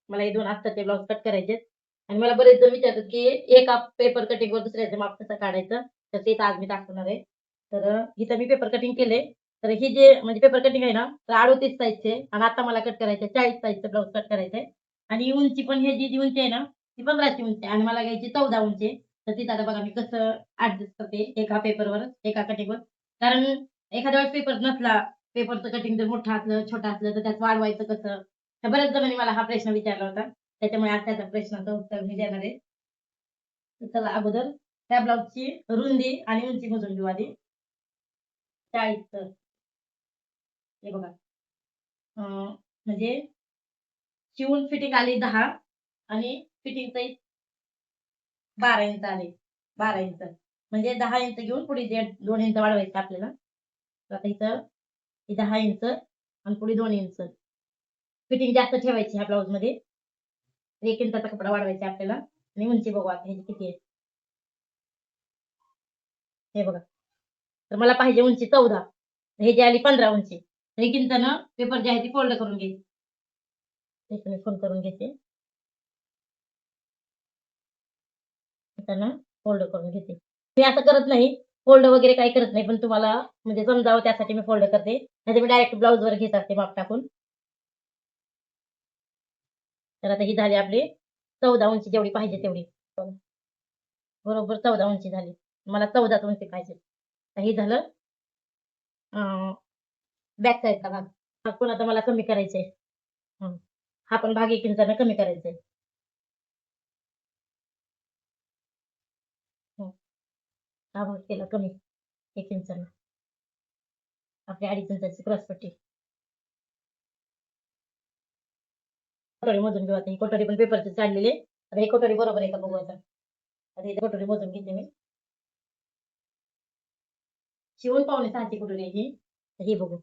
मला हे 2 अस्तरचे blouse cut करायचे आणि मला बरेच जण विचारतात, की एका पेपर कटिंगवर दुसऱ्याचं माप कसं काढायचं? तर ते आज मी दाखवणार आहे. तर इथं मी पेपर कटिंग केले. तर ही जे म्हणजे पेपर कटिंग आहे ना, तर 38 साइजचे आणि आता मला कट करायचे 40 साइजचे ब्लाउज कट करायचे आणि उंची पण हे जी उंची आहे ना, ती 15ची उंची आहे आणि मला घ्यायची 14 उंची. तर तिथं आता बघा मी कसं ॲडजस्ट करते एका पेपरवर, एका कटिंगवर. कारण एखाद्या वेळेस पेपर नसला, पेपरचं कटिंग जर मोठं असलं, छोटं असलं, तर त्यात वाढवायचं कसं? तर बऱ्याच जणांनी मला हा प्रश्न विचारला होता. त्याच्यामुळे आज त्याच्या प्रश्नाचं उत्तर मी देणार आहे. तर चला अगोदर त्या ब्लाउजची रुंदी आणि उंची मोजून घेऊ आधी. 40 हे बघा. म्हणजे शिवून फिटिंग आली 10 आणि फिटिंगचं 12 इंच आले. 12 इंच. म्हणजे 10 इंच घेऊन पुढे 2 इंच वाढवायचं आपल्याला. तर आता इथं 10 इंच आणि पुढे 2 इंच. फिटिंग जास्त ठेवायची ह्या ब्लाउजमध्ये. 1 इंचाचा कपडा वाढवायचा आपल्याला आणि उंची बघू आता ह्याची किती आहे. हे बघा. तर मला पाहिजे उंची 14. हे जे आली 15 उंची. तर 1 इंचानं पेपर जे आहे ती फोल्ड करून घ्यायची. इथं मी फोल्ड करून घेते. त्यानं फोल्ड करून घेते. मी असं करत नाही, फोल्ड वगैरे काही करत नाही, पण तुम्हाला म्हणजे समजावं त्यासाठी मी फोल्ड करते. नाहीतर मी डायरेक्ट ब्लाउजवर घेत असते माप टाकून. तर आता ही झाली आपली 14 उंची जेवढी पाहिजे तेवढी. बरोबर 14 उंची झाली. मला 14च उंची पाहिजे. तर हे झालं बॅक साइडचा भाग. हा पण आता मला कमी करायचा आहे. हा पण भाग 1 इंचानं कमी करायचा आहे. हा भाग केला कमी 1 इंचानं. आपली 2.5 इंचाची क्रॉसपट्टी. कोटरी मोजून घेऊ आता. ही कोटरी पण पेपरची काढलेली आहे. आता ही कोटरी बरोबर आहे का बघू आता. आता ही कोटरी मोजून घेते मी. शिवून 5.5ची कोटरी आहे ही. तर ही बघू.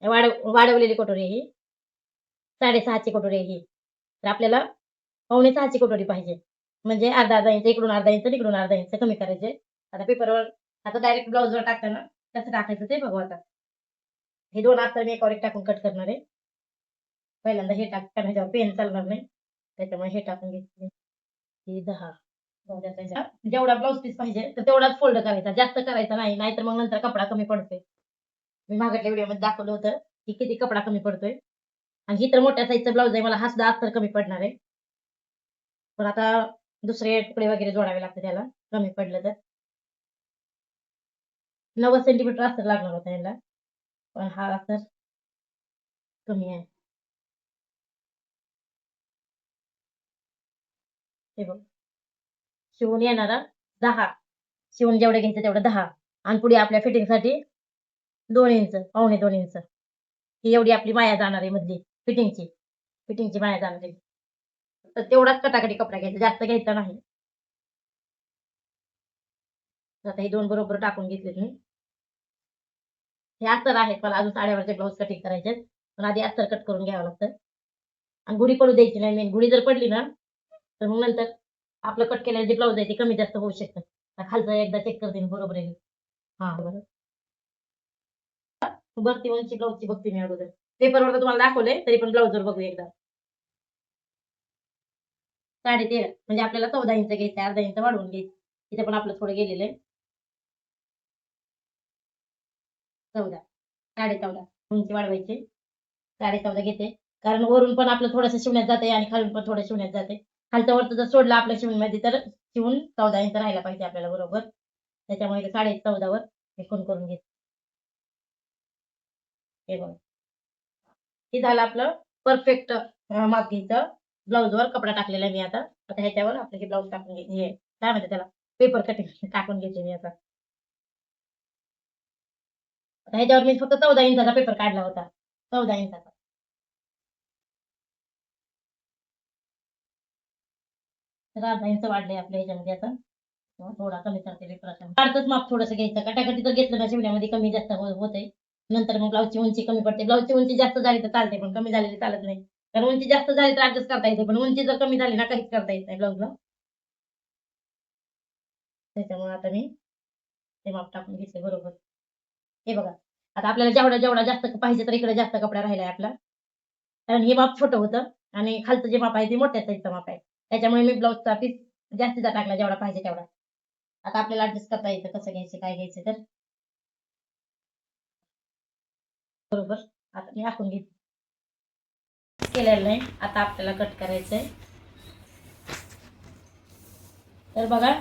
वाढवलेली कोटरी आहे ही. 6.5ची कोटरी आहे ही. तर आपल्याला 5.5ची कोटरी पाहिजे. म्हणजे अर्धा इंच इकडून अर्धा इंच इकडून अर्धा इंच कमी करायचे. आता पेपरवर आता डायरेक्ट ब्लाउजवर टाकताना कसं टाकायचं ते बघू आता. हे 2 अस्तर मी एकावर एक टाकून कट करणार आहे. पहिल्यांदा हे टाकताना ह्याच्यावर पेन चालणार नाही. त्याच्यामुळे हे टाकून घेतले. ही 10. जेवढा ब्लाउज पीस पाहिजे तर तेवढाच फोल्ड करायचा. जास्त करायचा नाही. नाहीतर मग नंतर कपडा कमी पडतोय. मी मागच्या व्हिडिओमध्ये दाखवलं होतं, की किती कपडा कमी पडतोय. आणि ही तर मोठ्या साईजचा ब्लाउज आहे. मला हा सुद्धा अस्तर कमी पडणार आहे. पण आता दुसरे तुकडे वगैरे जोडावे लागते त्याला कमी पडलं तर. 90 सेंटीमीटर अस्तर लागणार होतं याला. पण हा अस्तर कमी आहे. हे बघ. शिवून येणारा 10. शिवून जेवढं घ्यायचं तेवढं 10 आणि पुढे आपल्या फिटिंगसाठी 2 इंच, पावणे 2 इंच. ही एवढी आपली माया जाणार आहे मधली फिटिंगची. फिटिंगची माया जाणार आहे. तर तेवढाच कटाकटी कपडा घ्यायचा, जास्त घ्यायचा नाही. आता हे 2 बरोबर टाकून घेतलेत मी. हे अस्तर आहेत. मला अजून साड्यावरचे ब्लाउज कटिंग करायचे आहेत. पण आधी अस्तर कट करून घ्यावं लागतं. आणि गुढी पडू द्यायची नाही मेन. गुढी जर पडली ना, तर मग नंतर आपलं कट केलेलं जे ब्लाउज आहे ते कमी जास्त होऊ शकतं. खालचं एकदा चेक करते मी बरोबर आहे. हां, बरोबर. भरती उंची ब्लाउजची बघते मी अगोदर. पेपरवर तर तुम्हाला दाखवलंय, तरी पण ब्लाउजवर बघूया एकदा. 13.5 म्हणजे आपल्याला 14 इंच घ्यायचं आहे. अर्धा इंच वाढवून घ्यायचं. इथे पण आपलं थोडं गेलेलं आहे. 14, 14.5 उंची वाढवायची. 14.5 घेते. कारण वरून पण आपलं थोडंसं शिवण्यात जाते आणि खालून पण थोडं शिवण्यात जाते. खालचं वरचं जर सोडलं आपल्या शिवणीमध्ये तर शिवून 14 इंच राहायला पाहिजे आपल्याला बरोबर. त्याच्यामुळे 14.5 वर हे खूण करून घेते. हे बघा. हे झालं आपलं परफेक्ट माप घ्यायचं. ब्लाउजवर कपडा टाकलेला आहे मी आता. आता ह्याच्यावर आपलं हे ब्लाउज टाकून हे काय म्हणतात त्याला पेपर कटिंग टाकून घेते मी आता. आता ह्याच्यावर मी फक्त 14 इंचाचा पेपर काढला होता. 14 इंचाचा. तर अर्धा इंच वाढलंय आपल्या ह्याच्यामध्ये आता. थोडा कमी करते पेपराचा. काढतच माप थोडंसं घ्यायचं. कटाकटी जर घेतलं ना शिवण्यामध्ये कमी जास्त होतंय. नंतर मग ब्लाउजची उंची कमी पडते. ब्लाउजची उंची जास्त झाली तर चालते, पण कमी झालेली चालत नाही. कारण उंची जास्त झाली तर ऍडजस्ट करता येते, पण उंची जर कमी झाली ना काहीच करता येत नाही ब्लाउजला. त्याच्यामुळे आता मी ते माप टाकून घेते बरोबर. हे बघा. आता आपल्याला जेवढा जेवढा जास्त पाहिजे तर इकडे जास्त कपडा राहिलाय आपला, कारण हे माप छोटं होतं आणि खालचं जे माप आहे ते मोठ्या साईजचं माप आहे. त्याच्यामुळे मी ब्लाऊजचा पीस जास्तीचा टाकला जेवढा पाहिजे तेवढा. आता आपल्याला ऍडजस्ट करता येतं कसं घ्यायचं काय घ्यायचं तर. बरोबर आता मी आखून घेते केलेलं नाही. आता आपल्याला कट करायचंय. तर बघा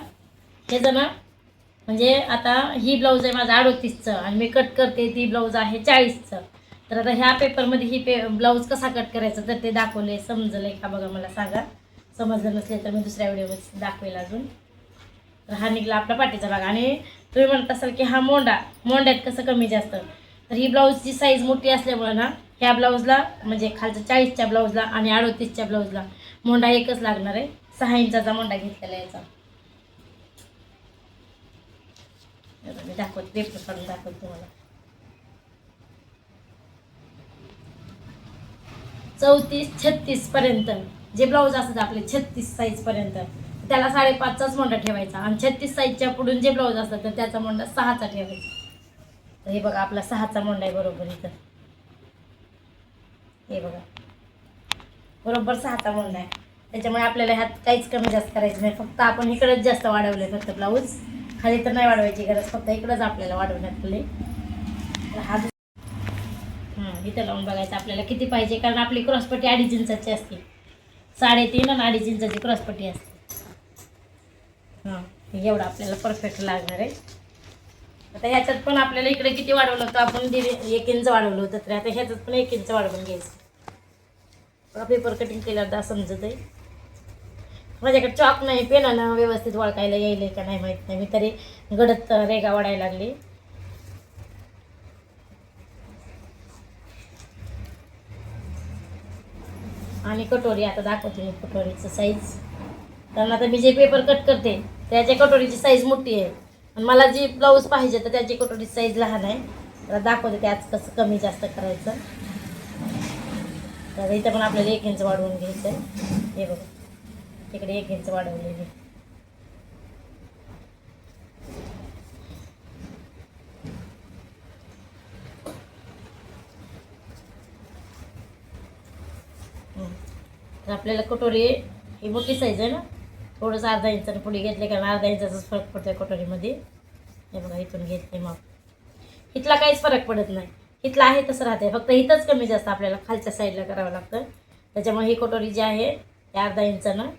हे जण म्हणजे आता ही ब्लाऊज आहे माझा 38चं आणि मी कट करते ती ब्लाऊज आहे 40चं. तर आता ह्या पेपरमध्ये ही ब्लाऊज कसा कट करायचा तर ते दाखवले. समजलंय का बघा मला सांगा. समजलं नसले तर मी दुसऱ्या व्हिडिओमध्ये दाखवेल अजून. तर हा निघला आपला पाठीचा भाग. आणि तुम्ही म्हणत असाल की हा मोंड्यात कसं कमी जास्त, तर ही ब्लाऊजची साईज मोठी असल्यामुळे ना ह्या ब्लाऊजला म्हणजे खालच्या 40च्या ब्लाऊजला आणि 38च्या ब्लाऊजला मोंडा एकच लागणार आहे. 6 इंचाचा मोंडा घेतलेला आहे याचा. मी दाखवते पेपर काढून दाखवते तुम्हाला. 34-36 पर्यंत जे ब्लाऊज असतात आपले 36 साईज पर्यंत त्याला 5.5चाच मोंडा ठेवायचा आणि 36 साईजच्या पुढून जे ब्लाऊज असतात तर त्याचा मोंडा 6चा ठेवायचा. तर हे बघा आपला 6चा मोंडा आहे बरोबर इथं. हे बघा बरोबर 6चा मोंडा आहे. त्याच्यामुळे आपल्याला ह्यात काहीच कमी जास्त करायचं नाही. फक्त आपण इकडंच जास्त वाढवलंय फक्त ब्लाऊज. खाली तर नाही वाढवायची गरज, फक्त इकडंच आपल्याला वाढवण्यात आले. हा इथं लावून बघायचं आपल्याला किती पाहिजे, कारण आपली क्रॉसपट्टी 2.5 इंचाची असते. 3.5 आणि 2.5 इंचाची क्रॉसपट्टी असते. हां एवढं आपल्याला परफेक्ट लागणार आहे. आता ह्याच्यात पण आपल्याला इकडे किती वाढवलं होतं आपण 1 इंच वाढवलं होतं, तर आता ह्याच्यात पण 1 इंच वाढवून घ्यायचं. पेपर कटिंग केल्यावर समजत आहे. माझ्याकडे चॉक नाही, पेनानं व्यवस्थित वळकायला यायलंय का नाही माहीत नाही. मी तरी गडद रेगा वाढायला लागली. आणि कटोरी आता दाखवते मी कटोरीचं साईज. कारण आता मी जे पेपर कट करते त्याच्या कटोरीची साईज मोठी आहे आणि मला जी ब्लाऊज पाहिजे तर त्याची कटोरीची साईज लहान आहे. तर दाखवते त्याच कसं कमी जास्त करायचं. तर इथं पण आपल्याला 1 इंच वाढवून घ्यायचं आहे. हे बघा तिकडे 1 इंच वाढवलेली. तर आपल्याला कटोरी ही मोठी साईज आहे ना, थोडंसं अर्धा इंचानं पुढे घेतले कारण अर्धा इंचाचाच फरक पडतो कटोरीमध्ये. हे बघा इथून घेतले मग इथला काहीच फरक पडत नाही. इथला आहे तसं राहते, फक्त इथंच कमी जास्त आपल्याला खालच्या साईडला करावं लागतं. त्याच्यामुळे ही कटोरी जी आहे ते अर्धा इंचानं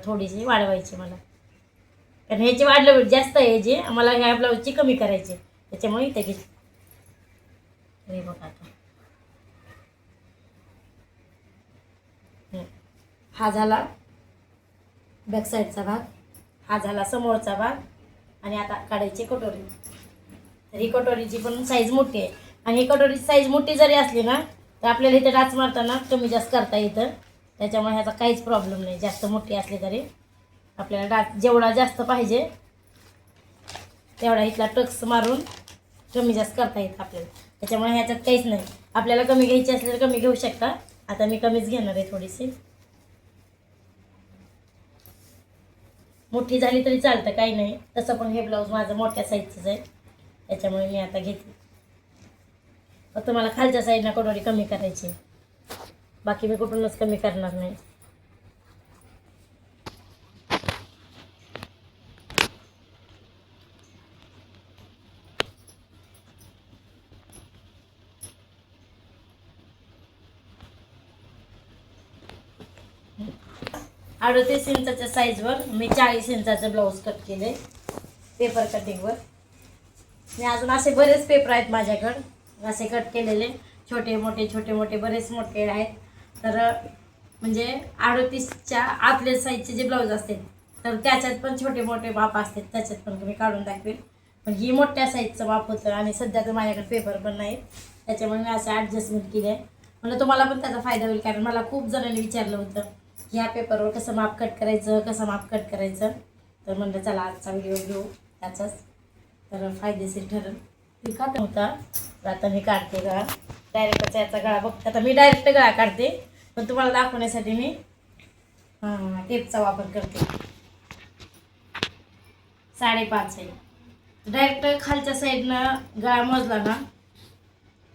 थोडीशी वाढवायची मला, कारण ह्याची वाढलं जास्त आहे जी मला ह्या ब्लाऊजची कमी करायची, त्याच्यामुळे इथे घेतली. हे बघा आता हा झाला बॅक साईडचा भाग, हा झाला समोरचा भाग. आणि आता काढायची कटोरी. तर ही कटोरीची पण साईज मोठी आहे आणि ही कटोरीची साईज मोठी जरी असली ना तर आपल्याला इथे डाच मारताना कमी जास्त करता येतं. त्याच्यामुळे ह्याचा काहीच प्रॉब्लेम नाही. जास्त मोठी असली तरी आपल्याला डाच जेवढा जास्त पाहिजे तेवढा इथला टक्स मारून कमी जास्त करता येतं आपल्याला. त्याच्यामुळे ह्याच्यात काहीच नाही. आपल्याला कमी घ्यायची असली तर कमी घेऊ शकता. आता मी कमीच घेणार आहे थोडीशी. मोठी झाली तरी चालतं काही नाही. तसं पण हे ब्लाऊज माझं मोठ्या साईजचंच आहे, त्याच्यामुळे मी आता घेतली. फक्त मला खालच्या साईडनं कटोरी कमी करायची, बाकी मी कुठूनच कमी करणार नाही. अडतीस इंचाच्या साईजवर मी 40 इंचाचं ब्लाऊज कट केले पेपर कटिंगवर. मी अजून असे बरेच पेपर आहेत माझ्याकडं असे कट केलेले, छोटे मोठे बरेच मोठे आहेत. तर म्हणजे 38च्या आतल्या साईजचे जे ब्लाऊज असते तर त्याच्यात पण छोटे मोठे माप असतात, त्याच्यात पण तुम्ही काढून दाखवेल. पण ही मोठ्या साईजचं माप होतं आणि सध्या तर माझ्याकडे पेपर पण नाही, त्याच्यामुळे मी असं ॲडजस्टमेंट केली आहे. म्हणजे तुम्हाला पण त्याचा फायदा होईल, कारण मला खूप जणांनी विचारलं होतं ह्या पेपरवर कसं माप कट करायचं, कसं माप कट करायचं. तर म्हणलं चला आजचा व्हिडिओ घेऊ त्याचाच, तर फायदेशीर ठरेल. ती काढ होता तर आता मी काढते गळा. डायरेक्टचा याचा गळा बघते आता मी, डायरेक्ट गळा काढते पण तुम्हाला दाखवण्यासाठी मी टेपचा वापर करते. 5.5 आहे. डायरेक्ट खालच्या साईडनं गळा मोजला ना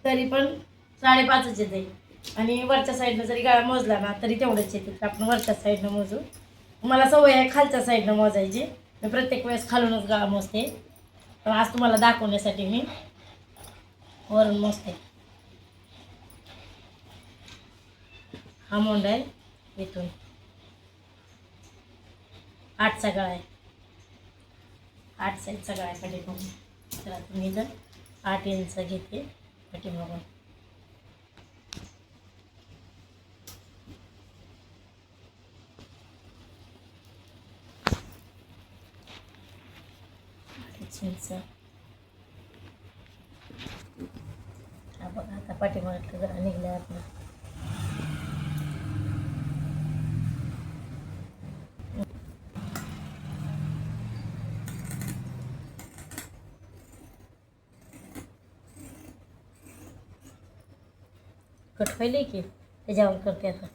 तरी पण 5.5च येते. आणि वरच्या साईडनं जरी गळा मोजला ना तरी तेवढंच येते. तर आपण वरच्या साईडनं मोजू. मला सवय आहे खालच्या साईडनं मोजायची. मी प्रत्येक वेळेस खालूनच गळा मोजते, पण आज तुम्हाला दाखवण्यासाठी मी वरून मोजते. हा मोंडा आहे, इथून 8चा गळा आहे. 8 साईजचा गळा आहे पाठीमागून. तर आता मी इथं 8 इंच घेते पाठीमागून. इंच. हा बघा आता पाठीमागं गळा निघला आपला. कट व्हायले की त्याच्यावर करते आता.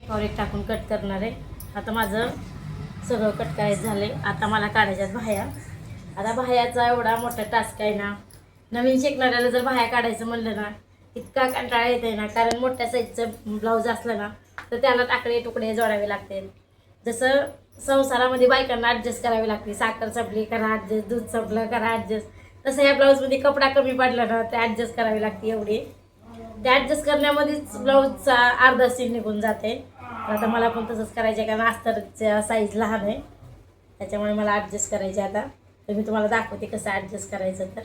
और एक टाकून कट करणार आहे. आता माझं सगळं कट करायचं झाले. आता मला काढायच्यात बाह्या. आता बाह्याचा एवढा मोठा टास्क आहे ना. नवीन शिकणाऱ्याला जर बाह्या काढायचं म्हणलं ना इतका कंटाळा येते ना, कारण मोठ्या साईजचं ब्लाऊज असलं ना तर त्याला टाकळे तुकडे जोडावे लागते. जसं संसारामध्ये बायकांना ॲडजस्ट करावी लागते. साखर संपली करा ॲडजस्ट, दूध संपलं करा ॲडजस्ट, तसं या ब्लाऊजमध्ये कपडा कमी पडला ना ते ॲडजस्ट करावी लागते. एवढी ते ॲडजस्ट करण्यामध्येच ब्लाऊजचा अर्धा सीन निघून जाते. आता मला पण तसंच करायचं आहे, कारण अस्तरच्या साईज लहान आहे त्याच्यामुळे मला ॲडजस्ट करायचे. आता तर मी तुम्हाला दाखवते कसं ॲडजस्ट करायचं. तर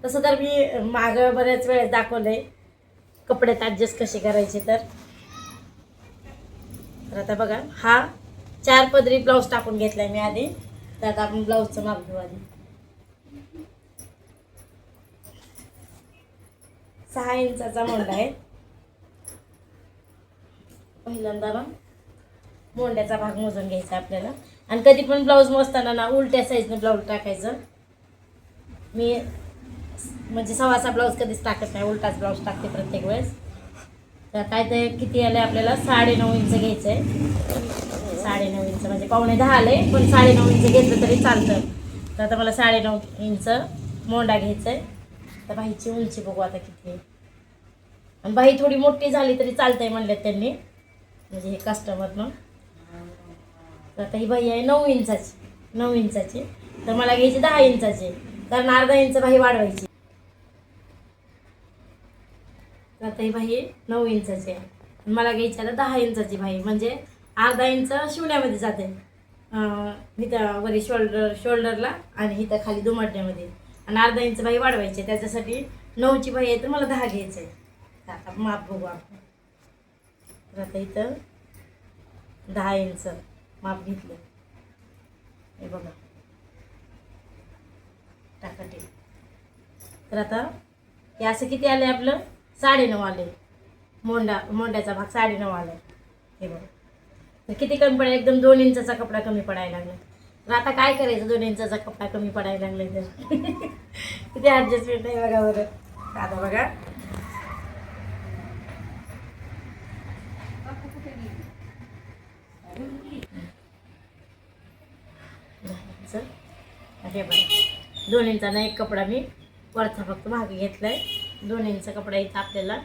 तसं तर मी मागं बऱ्याच वेळेस दाखवलं आहे कपड्यात ॲडजस्ट कसे करायचे. तर आता बघा हा 4 पदरी ब्लाऊज टाकून घेतला आहे मी आधी. तर आता आपण ब्लाऊजचं माप घेऊ. आधी 6 इंचाचा मोंडा आहे. पहिल्यांदा ना मोंड्याचा भाग मोजून घ्यायचा आपल्याला. आणि कधी पण ब्लाऊज मोजताना ना उलट्या साईजने ब्लाऊज टाकायचं. मी म्हणजे 6.25 ब्लाऊज कधीच टाकत नाही, उलटाच ब्लाऊज टाकते प्रत्येक वेळेस. तर काय ते किती आले आपल्याला 9.5 इंच घ्यायचं आहे. 9.5 इंच म्हणजे 9:15 आले, पण 9.5 इंच घेतलं तरी चालतं. तर आता मला 9.5 इंच मोंडा घ्यायचा आहे. तर बाईची उंची बघू आता किती आहे. आणि बाई थोडी मोठी झाली तरी चालतंय म्हणले त्यांनी, म्हणजे हे कस्टमरनं. तर आता ही बाई आहे 9 इंचाची. 9 इंचाची तर मला घ्यायची 10 इंचाची, कारण अर्धा इंच बाई वाढवायची. तर आता ही बाई 9 इंचाची आहे, मला घ्यायची आता 10 इंचाची बाई, म्हणजे अर्धा इंच शिवण्यामध्ये जाते. इथं वरी शोल्डरला आणि इथं खाली दुमडण्यामध्ये, आणि अर्धा इंच बाई वाढवायची. त्याच्यासाठी 9ची बाई आहे तर मला 10 घ्यायचं आहे. आता माप बघू आपण. तर आता इथं 10 इंच माप घेतलं हे बघा टाकाटे. तर आता हे असं किती आले आपलं 9.5 आले. मोंड्याचा भाग 9.5 आला हे बघा. तर किती कमी पडायला, एकदम 2 इंचाचा कपडा कमी पडायला लागला. तर आता काय करायचं 2 इंचाचा कपडा कमी पडायला लागला तर किती ॲडजस्टमेंट आहे बघा बरं. आता बघा हे बघा 2 इंचाचा एक कपडा मी वरचा फक्त भाग घेतलाय. 2 इंच कपडा इथं आपल्याला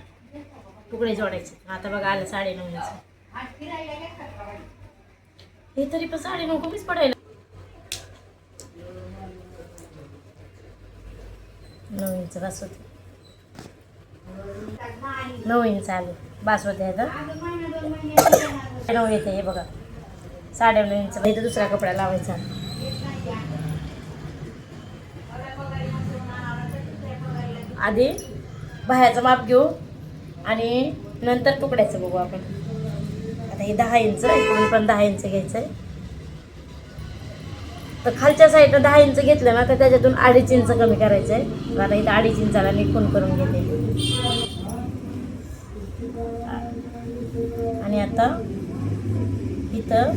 तुकडे जोडायचे. आता बघा आलं 9.5 इंच. हे तरी पण 9.5 कमीच पडायला. 9 इंच बस होते. 9 इंच आले बस होते. आता 9 येते हे बघा. 9.5 इंच इथं दुसरा कपडा लावायचा. आधी बाह्याचं माप घेऊ आणि नंतर तुकड्याचं बघू आपण. आता हे 10 इंच इकडून पण 10 इंच घ्यायचं आहे. तर खालच्या साईडनं 10 इंच घेतलं ना तर त्याच्यातून 2.5 इंच कमी करायचं आहे. आता इथं 2.5 इंचाला मी खून करून घेते. आणि आता इथं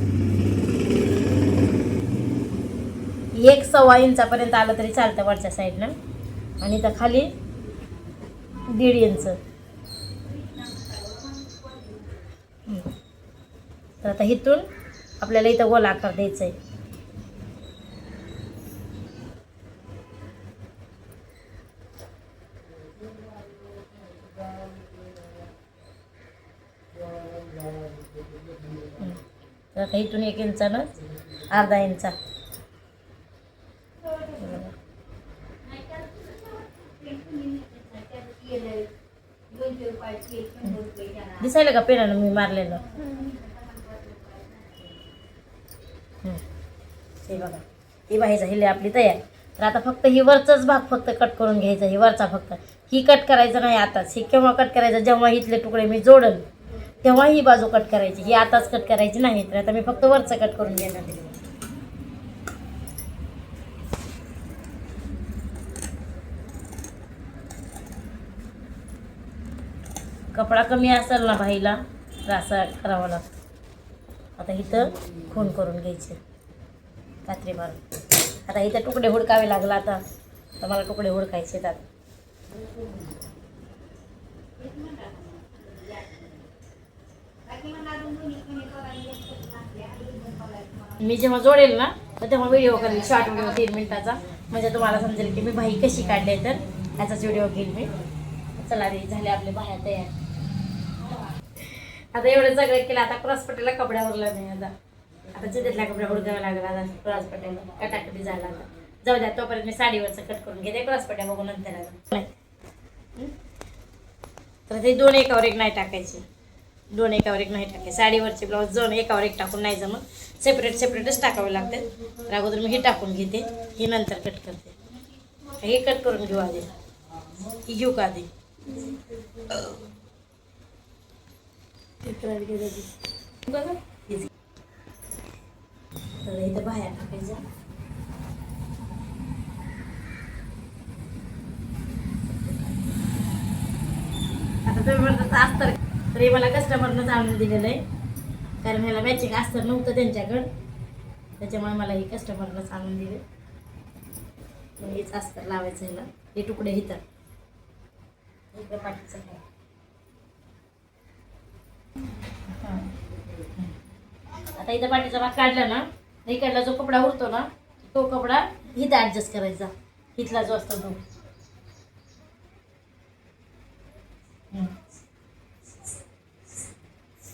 1.25 इंचापर्यंत आलं तरी चालतं वरच्या साईडनं. आणि इथं खाली 1.5 इंच. तर आता इथून आपल्याला इथं गोल आकार द्यायचा आहे. तर आता इथून 1 इंचानं अर्धा इंचा दिसायला का पेनानं मी मारलेलं. हे बघा ही बाई झाली आपली तयार. तर आता फक्त ही वरचाच भाग फक्त कट करून घ्यायचा. ही वरचा फक्त ही कट करायचं नाही आताच. ही केव्हा कट करायचं जेव्हा इथले तुकडे मी जोडल तेव्हा ही बाजू कट करायची. ही आताच कट करायची नाही. तर आता मी फक्त वरचं कट करून घेणार आहे. कपडा कमी असेल ना बाईला तर असं करावं लागतं. आता इथं खून करून घ्यायचे कात्री मारून. आता इथं तुकडे हुडकावे लागला. आता मला तुकडे हुडकायचे आहेत. मी जेव्हा जोडेल ना तर तेव्हा व्हिडिओ करेल, शॉर्ट व्हिडिओ 3 मिनिटाचा, म्हणजे तुम्हाला समजेल की मी बाही कशी काढली. तर ह्याचाच व्हिडिओ घेईल मी. चला रे झाले आपले बाह्या तयार. आता एवढं सगळं केलं. आता क्रॉसपट्टीला कपड्यावरला नाही. आता चित्यातल्या कपड्या हुडकाव्या लागला. आता क्रॉसपट्ट्याला कटाकटी झाला. आता जाऊ द्या तोपर्यंत मी साडीवरचं कट करून घेते. क्रॉसपट्ट्या बघून नंतर तर ते 2 एकावर एक नाही टाकायचे. 2 एकावर एक नाही टाकायचे. साडीवरचे ब्लाऊज 2 एकावर एक टाकून नाही जमत. सेपरेटच टाकावे लागते. तर अगोदर मी हे टाकून घेते. ही नंतर कट करते. हे कट करून घेऊ आधी. ही घेऊ का आधी. तर इथं बाहेर टाकायचं. आता तुम्ही म्हणतात अस्तर, तरी मला कस्टमरनंच आणून दिलेलं आहे. कारण ह्याला मॅचिंग अस्तर नव्हतं त्यांच्याकडं, त्याच्यामुळे मला हे कस्टमरनंच आणून दिले. मग हेच अस्तर लावायचं ह्याला. हे तुकडे इथं इकडे पाठीचं आहे. आता इथं पाठीचा भाग काढला ना, इकडला जो कपडा उरतो ना तो कपडा इथं ॲडजस्ट करायचा. इथला जो असतो तो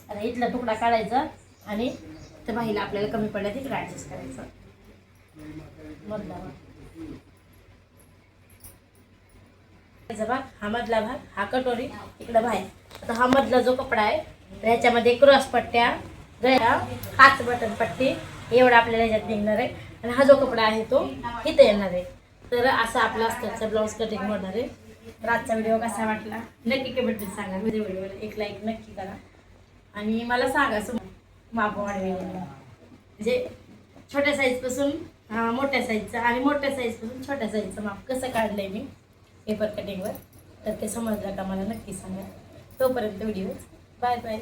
आता इथला तुकडा काढायचा आणि त्या बाईला आपल्याला कमी पडला तिकडे ॲडजस्ट करायचा. मधला भाग हा मधला भाग, हा कटोरी इकडं बाहेर. आता हा मधला जो कपडा आहे तर ह्याच्यामध्ये क्रॉस पट्ट्या, गळ्या, 5 बटन पट्टी एवढा आपल्याला ह्याच्यात निघणार आहे. आणि हा जो कपडा आहे तो इथे येणार आहे. तर असं आपला अस्तरचा ब्लाऊज कटिंग होणार आहे. तर आजचा व्हिडिओ कसा वाटला नक्की कमेंटमध्ये सांगा. व्हिडिओला एक लाईक नक्की करा आणि मला सांगा माप वाढवेल. म्हणजे छोट्या साईजपासून मोठ्या साईजचं आणि मोठ्या साईजपासून छोट्या साईजचं माप कसं काढलं आहे मी पेपर कटिंगवर. तर ते समजलं का मला नक्की सांगा. तोपर्यंत व्हिडिओ बाय बाय.